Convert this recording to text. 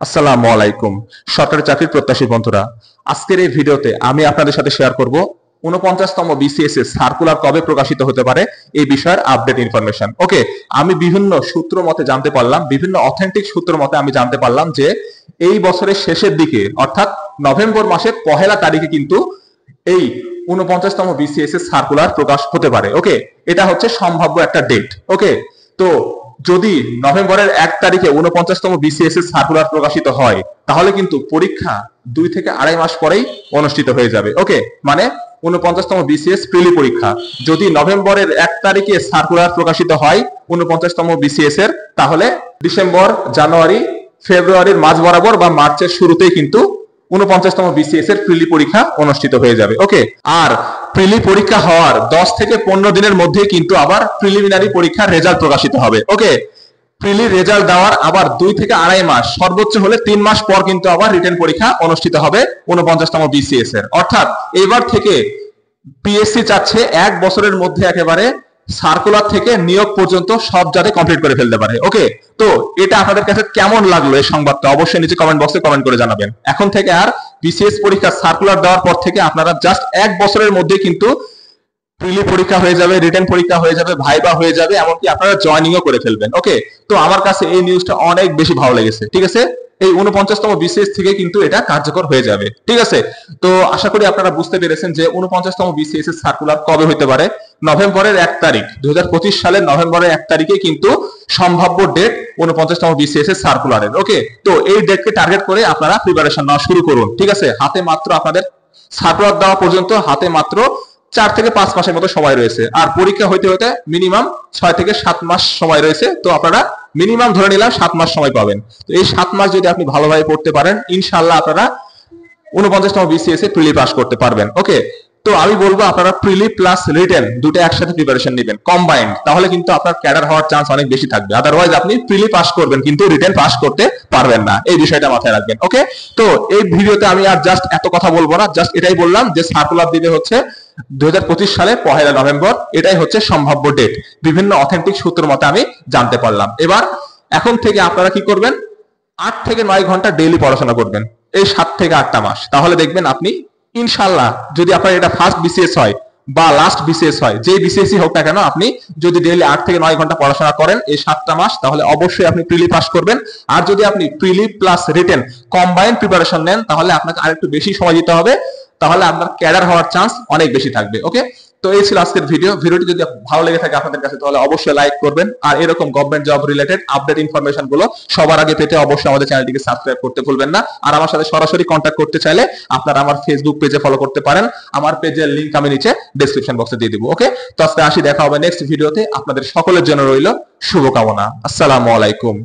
আসসালামু আলাইকুম। সরকারি চাকরির প্রত্যাশী বন্ধুরা, আজকের এই ভিডিওতে আমি আপনাদের সাথে শেয়ার করব ৪৯তম বিসিএস এর সার্কুলার কবে প্রকাশিত হতে পারে এই বিষয়ের আপডেট ইনফরমেশন। ওকে, আমি বিভিন্ন সূত্র মতে জানতে পারলাম, বিভিন্ন অথেন্টিক সূত্র মতে আমি জানতে পারলাম যে এই বছরের শেষের দিকে অর্থাৎ নভেম্বর মাসের পহেলা তারিখে কিন্তু এই ৪৯তম বিসিএস এর সার্কুলার প্রকাশ হতে পারে। ওকে, এটা হচ্ছে সম্ভাব্য একটা ডেট। ওকে, তো যদি নভেম্বরের ১ তারিখে ৪৯তম বিসিএস এর সার্কুলার প্রকাশিত হয়, তাহলে কিন্তু পরীক্ষা ২ থেকে আড়াই মাস পরেই অনুষ্ঠিত হয়ে যাবে। ওকে, মানে ৪৯তম বিসিএস প্রিলি পরীক্ষা যদি নভেম্বরের ১ তারিখে সার্কুলার প্রকাশিত হয় ৪৯তম বিসিএস এর, তাহলে ডিসেম্বর, জানুয়ারি, ফেব্রুয়ারির মাঝ বরাবর বা মার্চের শুরুতেই কিন্তু ৪৯তম বিসিএস এর প্রিলি পরীক্ষা অনুষ্ঠিত হয়ে যাবে। ওকে, আর প্রিলি পরীক্ষা হওয়ার ১০ থেকে ১৫ দিনের মধ্যে কিন্তু আবার প্রিলিমিনারি পরীক্ষার রেজাল্ট প্রকাশিত হবে। ওকে, প্রিলি রেজাল্ট দেওয়ার আবার ২ থেকে আড়াই মাস, সর্বোচ্চ হলে ৩ মাস পর কিন্তু আবার রিটেন পরীক্ষা অনুষ্ঠিত হবে ৪৯তম বিসিএস এর। অর্থাৎ এবার থেকে পিএসসি চাচ্ছে ১ বছরের মধ্যে একেবারে সার্কুলার থেকে নিয়োগ পর্যন্ত সব যাতে কমপ্লিট করে ফেলতে পারে। ওকে, তো এটা আপনাদের কাছে কেমন লাগলো এই সংবাদটা অবশ্যই নিচে কমেন্ট বক্সে কমেন্ট করে জানাবেন। এখন থেকে আর বিসিএস পরীক্ষা সার্কুলার দেওয়ার পর থেকে আপনারা জাস্ট ১ বছরের মধ্যে কিন্তু প্রিলি পরীক্ষা হয়ে যাবে, রিটেন পরীক্ষা হয়ে যাবে, ভাইবা হয়ে যাবে, এমনকি আপনারা জয়েনিংও করে ফেলবেন। ওকে, তো আমার কাছে এই নিউজটা অনেক বেশি ভালো লেগেছে। ঠিক আছে, এই ৪৯তম বিসিএস থেকে কিন্তু এটা কার্যকর হয়ে যাবে। ঠিক আছে, তো আশা করি আপনারা বুঝতে পেরেছেন যে ৪৯তম বিসিএস এর সার্কুলার কবে হতে পারে। নভেম্বরের ১ তারিখ, ২০২৫ সালের নভেম্বরের ১ তারিখে কিন্তু সম্ভাব্য ডেট ৪৯তম বিসিএস এর সার্কুলারের। ওকে, তো এই ডেটকে টার্গেট করে আপনারা প্রিপারেশন নেওয়া শুরু করুন। ঠিক আছে, হাতে মাত্র আপনাদের সার্কুলার দেওয়া পর্যন্ত হাতে মাত্র ৪ থেকে ৫ মাসের মতো সময় রয়েছে, আর পরীক্ষা হইতে হইতে মিনিমাম ৬ থেকে ৭ মাস সময় রয়েছে। তো আপনারা মিনিমাম ধরে নিলাম ৭ মাস সময় পাবেন। তো এই ৭ মাস যদি আপনি ভালোভাবে পড়তে পারেন, ইনশাআল্লাহ আপনারা ৪৯তম বিসিএস এ প্রিলি পাস করতে পারবেন। ওকে, তো আমি বলবো আপনারা প্রিলি প্লাস রিটেন দুটো একসাথে প্রিপারেশন নেবেন কম্বাইন্ড, তাহলে কিন্তু আপনার ক্যাডার হওয়ার চান্স অনেক বেশি থাকবে। আদারওয়াইজ আপনি প্রিলি পাস করবেন কিন্তু রিটেন পাস করতে পারবেন না, এই বিষয়টা মাথায় রাখবেন। ওকে, তো এই ভিডিওতে আমি আর জাস্ট এত কথা বলবো না, জাস্ট এটাই বললাম যে সার্কুলার দিবে হচ্ছে ২০২৫ সালে ১ নভেম্বর, এটাই হচ্ছে সম্ভাব্য ডেট। বিভিন্ন অথেন্টিক সূত্র মতে আমি জানতে পারলাম। এবার এখন থেকে আপনারা কি করবেন, ৮ থেকে ৯ ঘন্টা ডেইলি পড়াশোনা করবেন এই ৭ থেকে ৮টা মাস, তাহলে দেখবেন আপনি ইনশাআল্লাহ, যদি আপনার এটা ফার্স্ট বিসিএস হয় বা লাস্ট বিসিএস হয়, যে বিসিএসই হোক না কেন, আপনি যদি ডেইলি ৮ থেকে ৯ ঘন্টা পড়াশোনা করেন এই ৭টা মাস, তাহলে অবশ্যই আপনি প্রিলি পাস করবেন। আর যদি আপনি প্রিলি প্লাস রিটেন কম্বাইন্ড প্রিপারেশন নেন, তাহলে আপনাকে আরেকটু বেশি সময় দিতে হবে, তাহলে আপনার ক্যাডার হওয়ার চান্স অনেক বেশি থাকবে। ওকে, তো এই ছিল আজকের ভিডিওটি যদি ভালো লেগে থাকে আপনাদের কাছে, তাহলে অবশ্যই লাইক করবেন। আর এরকম government job related update information গুলো সবার আগে পেতে অবশ্যই আমাদের চ্যানেলটিকে সাবস্ক্রাইব করতে ভুলবেন না। আর আমার সাথে সরাসরি কন্ট্যাক্ট করতে চাইলে আপনারা আমার ফেসবুক পেজে ফলো করতে পারেন, আমার পেজের লিংক আমি নিচে ডেসক্রিপশন বক্সে দিয়ে দিব। ওকে, তো আজকে আসি, দেখা হবে নেক্সট ভিডিওতে। আপনাদের সকলের জন্য রইল শুভকামনা। আসসালামু আলাইকুম।